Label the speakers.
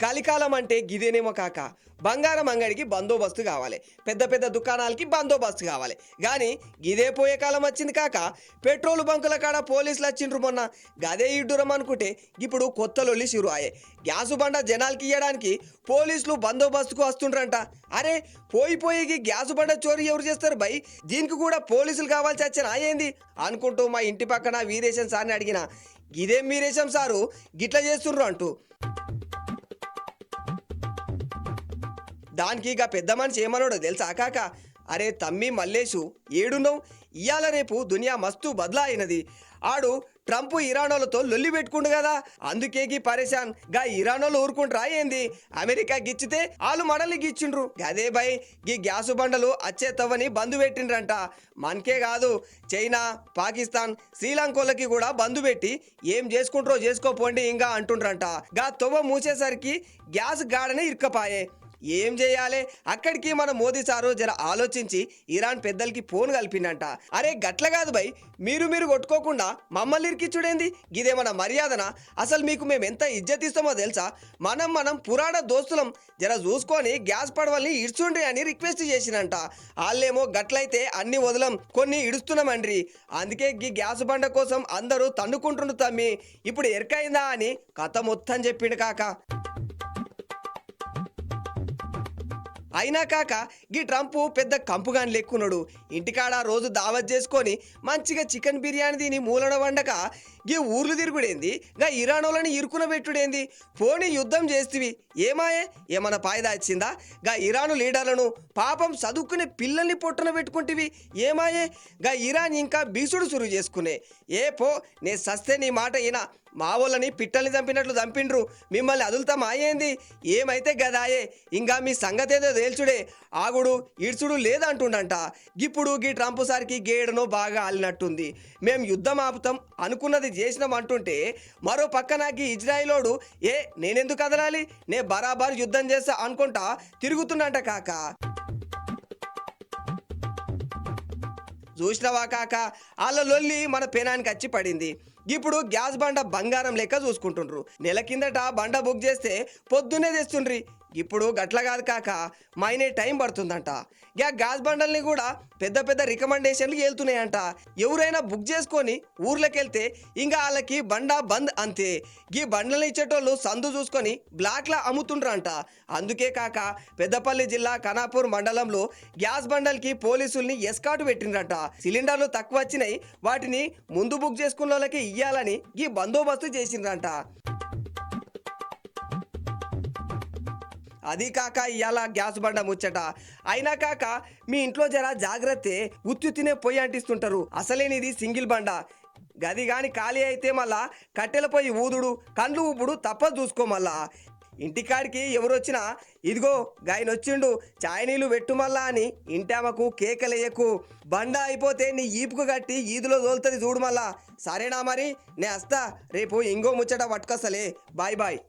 Speaker 1: కలికాలం అంటే గిదేనేమో కాక. బంగారం అంగడికి బందోబస్తు కావాలి, పెద్ద పెద్ద దుకాణాలకి బందోబస్తు కావాలి. కానీ గిదే పోయే కాలం వచ్చింది కాక. పెట్రోల్ బంకుల కాడ పోలీసులు వచ్చిండ్రు మొన్న. గదే ఇడ్డురం అనుకుంటే ఇప్పుడు కొత్త లొల్లి షురు అయ్యే. గ్యాసు బండ జనాలకి ఇయ్యడానికి పోలీసులు బందోబస్తుకు వస్తుండ్రంట. అరే పోయి గ్యాసు బండ చోరీ ఎవరు చేస్తారు బై? దీనికి కూడా పోలీసులు కావాల్సి వచ్చిన ఏంది అనుకుంటూ మా ఇంటి పక్కన వీరేశం సార్ని అడిగిన. గిదేం వీరేశం సారు గిట్ల చేస్తుండ్రు అంటూ. దానికి ఇక పెద్ద మనిషి ఏమన్నాడో తెలుసా కాక? అరే తమ్మి మల్లేషు ఏడున్నావు? ఇయాల రేపు దునియా మస్తు బదలా అయినది. ఆడు ట్రంప్ ఇరానోలతో లొల్లి పెట్టుకుండు కదా, అందుకే గీ పరేషాన్. గా ఇరానోలు ఊరుకుంటారా ఏంది? అమెరికా గిచ్చితే వాళ్ళు మనల్ని గిచ్చిండ్రు. గదే బై గీ గ్యాసు బండలు అచ్చేత్తవని బంధు పెట్టిండ్రంట. మనకే కాదు, చైనా, పాకిస్తాన్, శ్రీలంకోలకి కూడా బంధు పెట్టి ఏం చేసుకుంటారో చేసుకోపోండి ఇంకా అంటుండ్రంట. గా తొవ్వ మూసేసరికి గ్యాస్ గాడనే ఇరుక్కపాయే. ఏం చేయాలి? అక్కడికి మన మోదీ సారు జర ఆలోచించి ఇరాన్ పెద్దలకి ఫోన్ కలిపిండంట. అరే గట్ల కాదు బై, మీరు కొట్టుకోకుండా మమ్మల్ని ఇరికిచ్చుడేంది? గిదేమన్నా మర్యాదనా? అసలు మీకు మేము ఎంత ఇజ్జత్ ఇస్తామో తెలుసా? మనం పురాణ దోస్తులం, జర చూసుకొని గ్యాస్ పడవల్ని ఇడ్చుండ్రి అని రిక్వెస్ట్ చేసినంట. వాళ్ళేమో గట్లయితే అన్ని వదలం, కొన్ని ఇడుస్తున్నామండ్రి. అందుకే గీ గ్యాస్ బండ కోసం అందరూ తన్నుకుంటుండ్రు తమ్మి. ఇప్పుడు ఎరకైందా అని కథ మొత్తం చెప్పిండు కాక. అయినా కాక గీ ట్రంప్ పెద్ద కంపుగాని లెక్కున్నాడు. ఇంటికాడ రోజు దావత్ చేసుకొని మంచిగా చికెన్ బిర్యానీ తిని మూలన వండక గీ ఊర్లు తిరుగుడేంది? గా ఇరానోలని ఇరుకున పెట్టుడేంది? పోనీ యుద్ధం చేస్తేవి ఏమాయే? ఏమన్నా పాయిదా వచ్చిందా? గా ఇరాను లీడర్లను పాపం చదువుకునే పిల్లల్ని పొట్టున పెట్టుకుంటేవి ఏమాయే? గా ఇరాన్ ఇంకా బీసుడు సురు చేసుకునే. ఏ పో, నే సస్తే నీ మాట ఈయన. మా వాళ్ళని పిట్టల్ని చంపినట్లు చంపిండ్రు, మిమ్మల్ని అదులుతామా ఏంది? ఏమైతే గదాయే, ఇంకా మీ సంగతి ఏదో తేల్చుడే. ఆగుడు ఇడ్చుడు లేదంటుండంట. ఇప్పుడు గీ ట్రంప్ సారికి గేడనో బాగా ఆలినట్టుంది. మేం యుద్ధం ఆపుతాం అనుకున్నది చేసినాం అంటుంటే మరో పక్కన గీ ఇజ్రాయిలోడు నేనెందుకు కదలాలి, నే బరాబర్ యుద్ధం చేస్తా అనుకుంటా తిరుగుతుండంట కాక. చూసినవా కాక, వాళ్ళ లొల్లి మన పెనానికి వచ్చి పడింది. ఇప్పుడు గ్యాస్ బండ బంగారం లెక్క చూసుకుంటుండ్రు. నెల కిందట బండ బుక్ చేస్తే పొద్దున్నే తెస్తుండ్రి. ఇప్పుడు గట్ల కాదు కాక, మైనే టైం పడుతుందంట. గ్యాస్ బండల్ని కూడా పెద్ద పెద్ద రికమెండేషన్లు వెళ్తున్నాయంట. ఎవరైనా బుక్ చేసుకొని ఊర్లోకి వెళ్తే ఇంకా వాళ్ళకి బండ బంద్ అంతే. ఈ బండల్ని ఇచ్చేటోళ్ళు సందు చూసుకొని బ్లాక్లా అమ్ముతుండ్రంట. అందుకే కాక పెద్దపల్లి జిల్లా ఖానాపూర్ మండలంలో గ్యాస్ బండల్కి పోలీసుల్ని ఎస్కాటు పెట్టిండ్రంట. సిలిండర్లు తక్కువ వచ్చినాయి, వాటిని ముందు బుక్ చేసుకున్న వాళ్ళకి ఇయ్యాలని ఈ బందోబస్తు చేసిండ్రంట. అది కాక ఇవాళ గ్యాస్ బండ ముచ్చట. అయినా కాక మీ ఇంట్లో జర జాగ్రత్తే, ఉత్తునే పొయ్యి అంటిస్తుంటారు. అసలేనిది సింగిల్ బండ. గది కానీ ఖాళీ అయితే మళ్ళా కట్టెల పొయ్యి ఊదుడు, కండ్లు ఊపుడు తప్పదు చూసుకో. మళ్ళా ఇంటికాడికి ఎవరొచ్చినా ఇదిగో గాయన వచ్చిండు చాయ్ నీళ్ళు పెట్టు మళ్ళా అని ఇంటామకు కేకలేయకు. బండ అయిపోతే నీ ఈపుకు కట్టి ఈదులో తోలుతుంది చూడు మళ్ళా. సరేనా మరి, నే వస్తా. రేపు ఇంకో ముచ్చట పట్టుకొస్తలే. Bye bye.